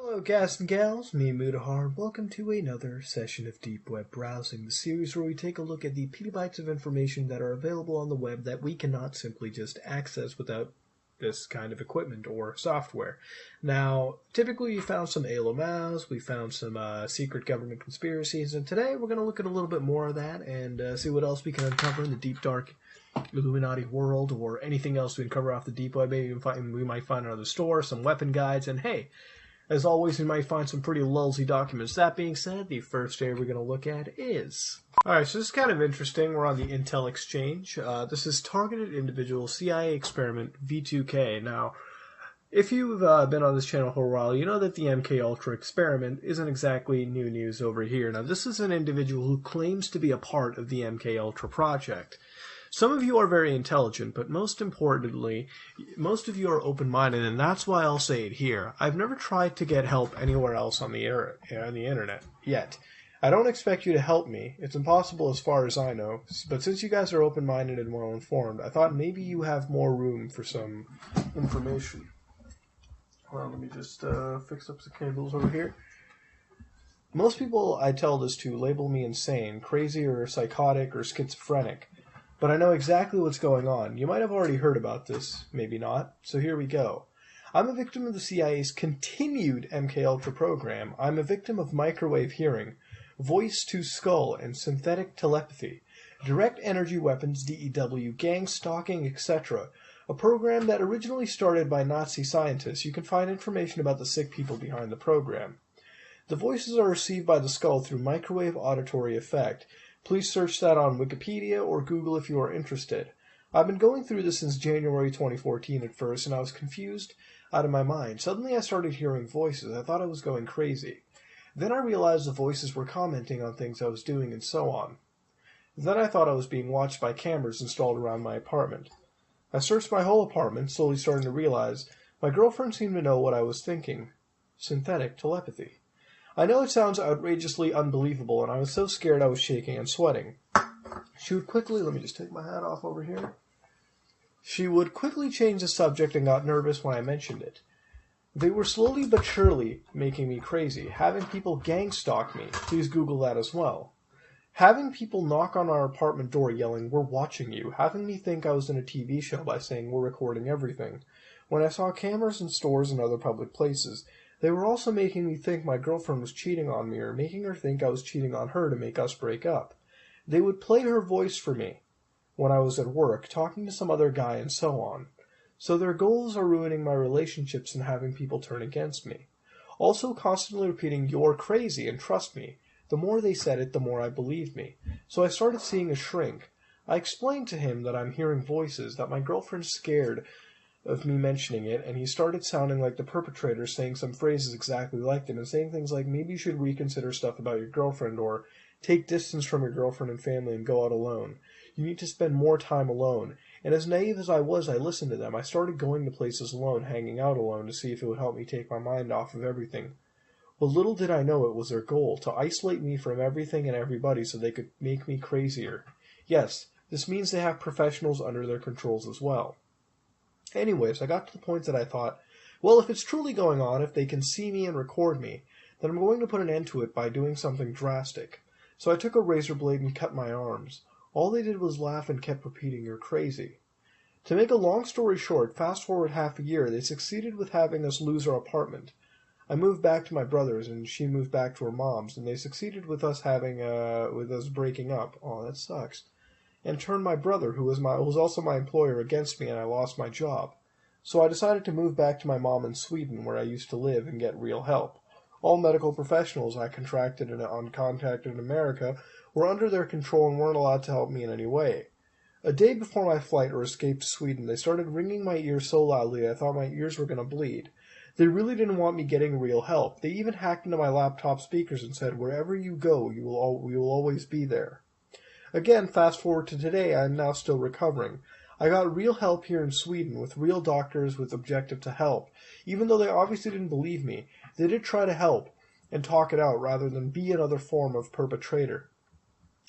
Hello guys and gals, me Mudahar. Welcome to another session of Deepweb Browsing, the series where we take a look at the petabytes of information that are available on the web that we cannot simply just access without this kind of equipment or software. Now, typically we found some ALOMAs, we found some secret government conspiracies, and today we're going to look at a little bit more of that and see what else we can uncover in the deep dark Illuminati world or anything else we can cover off the deep web. Maybe we might find another store, some weapon guides, and hey, as always, we might find some pretty lulzy documents. That being said, the first area we're going to look at is... Alright, so this is kind of interesting. We're on the Intel Exchange. This is Targeted Individual CIA Experiment V2K. Now, if you've been on this channel for a while, you know that the MKUltra experiment isn't exactly new news over here. Now, this is an individual who claims to be a part of the MKUltra project. Some of you are very intelligent, but most importantly, most of you are open-minded, and that's why I'll say it here. I've never tried to get help anywhere else on the internet yet. I don't expect you to help me. It's impossible as far as I know. But since you guys are open-minded and well-informed, I thought maybe you have more room for some information. Well, let me just fix up the cables over here. Most people I tell this to label me insane, crazy or psychotic or schizophrenic. But I know exactly what's going on. You might have already heard about this, maybe not. So here we go. I'm a victim of the CIA's continued MKUltra program. I'm a victim of microwave hearing, voice-to-skull, and synthetic telepathy, direct energy weapons, DEW, gang stalking, etc. A program that originally started by Nazi scientists. You can find information about the sick people behind the program. The voices are received by the skull through microwave auditory effect. Please search that on Wikipedia or Google if you are interested. I've been going through this since January 2014 at first, and I was confused out of my mind. Suddenly I started hearing voices. I thought I was going crazy. Then I realized the voices were commenting on things I was doing and so on. Then I thought I was being watched by cameras installed around my apartment. I searched my whole apartment, slowly starting to realize my girlfriend seemed to know what I was thinking. Synthetic telepathy. I know it sounds outrageously unbelievable, and I was so scared I was shaking and sweating. She would quickly, let me just take my hat off over here. She would quickly change the subject and got nervous when I mentioned it. They were slowly but surely making me crazy, having people gang stalk me. Please Google that as well. Having people knock on our apartment door yelling, "We're watching you," having me think I was in a TV show by saying, "We're recording everything." When I saw cameras in stores and other public places, they were also making me think my girlfriend was cheating on me or making her think I was cheating on her to make us break up. They would play her voice for me when I was at work, talking to some other guy and so on. So their goals are ruining my relationships and having people turn against me. Also constantly repeating, "You're crazy," and trust me. The more they said it, the more I believed me. So I started seeing a shrink. I explained to him that I'm hearing voices, that my girlfriend's scared of me mentioning it, and he started sounding like the perpetrator, saying some phrases exactly like them, and saying things like, "Maybe you should reconsider stuff about your girlfriend," or "Take distance from your girlfriend and family and go out alone. You need to spend more time alone." And as naive as I was, I listened to them. I started going to places alone, hanging out alone, to see if it would help me take my mind off of everything. But little did I know it was their goal, to isolate me from everything and everybody so they could make me crazier. Yes, this means they have professionals under their controls as well. Anyways, I got to the point that I thought, well, if it's truly going on, if they can see me and record me, then I'm going to put an end to it by doing something drastic. So I took a razor blade and cut my arms. All they did was laugh and kept repeating, "You're crazy." To make a long story short, fast forward half a year, they succeeded with having us lose our apartment. I moved back to my brother's, and she moved back to her mom's, and they succeeded with us breaking up. Oh, that sucks. And turned my brother, who was also my employer, against me, and I lost my job. So I decided to move back to my mom in Sweden, where I used to live, and get real help. All medical professionals I contacted in America were under their control and weren't allowed to help me in any way. A day before my flight or escape to Sweden, they started ringing my ears so loudly I thought my ears were going to bleed. They really didn't want me getting real help. They even hacked into my laptop speakers and said, "Wherever you go, we will always be there." Again, fast forward to today, I am now still recovering. I got real help here in Sweden, with real doctors with objective to help. Even though they obviously didn't believe me, they did try to help and talk it out rather than be another form of perpetrator.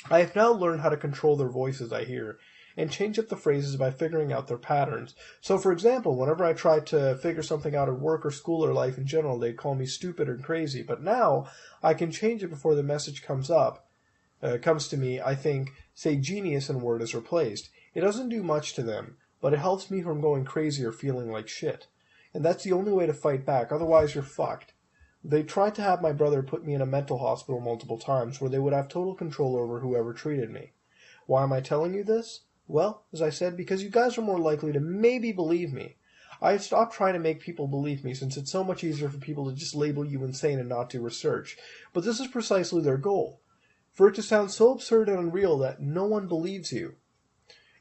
I have now learned how to control their voices I hear, and change up the phrases by figuring out their patterns. So, for example, whenever I tried to figure something out at work or school or life in general, they'd call me stupid or crazy. But now I can change it before the message comes to me. I think, say genius and word is replaced. It doesn't do much to them, but it helps me from going crazy or feeling like shit. And that's the only way to fight back, otherwise you're fucked. They tried to have my brother put me in a mental hospital multiple times where they would have total control over whoever treated me. Why am I telling you this? Well, as I said, because you guys are more likely to maybe believe me. I have stopped trying to make people believe me since it's so much easier for people to just label you insane and not do research. But this is precisely their goal. For it to sound so absurd and unreal that no one believes you.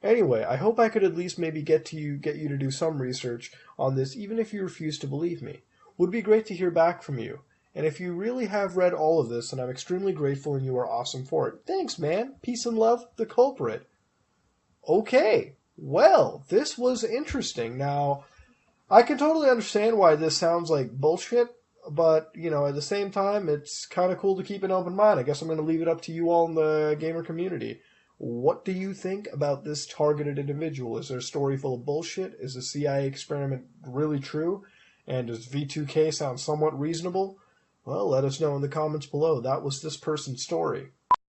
Anyway, I hope I could at least maybe get you to do some research on this, even if you refuse to believe me. Would be great to hear back from you. And if you really have read all of this, then I'm extremely grateful and you are awesome for it. Thanks, man. Peace and love, the culprit. Okay, well, this was interesting. Now, I can totally understand why this sounds like bullshit, but, at the same time, it's kind of cool to keep an open mind. I guess I'm going to leave it up to you all in the gamer community. What do you think about this targeted individual? Is their story full of bullshit? Is the CIA experiment really true? And does V2K sound somewhat reasonable? Well, let us know in the comments below. That was this person's story.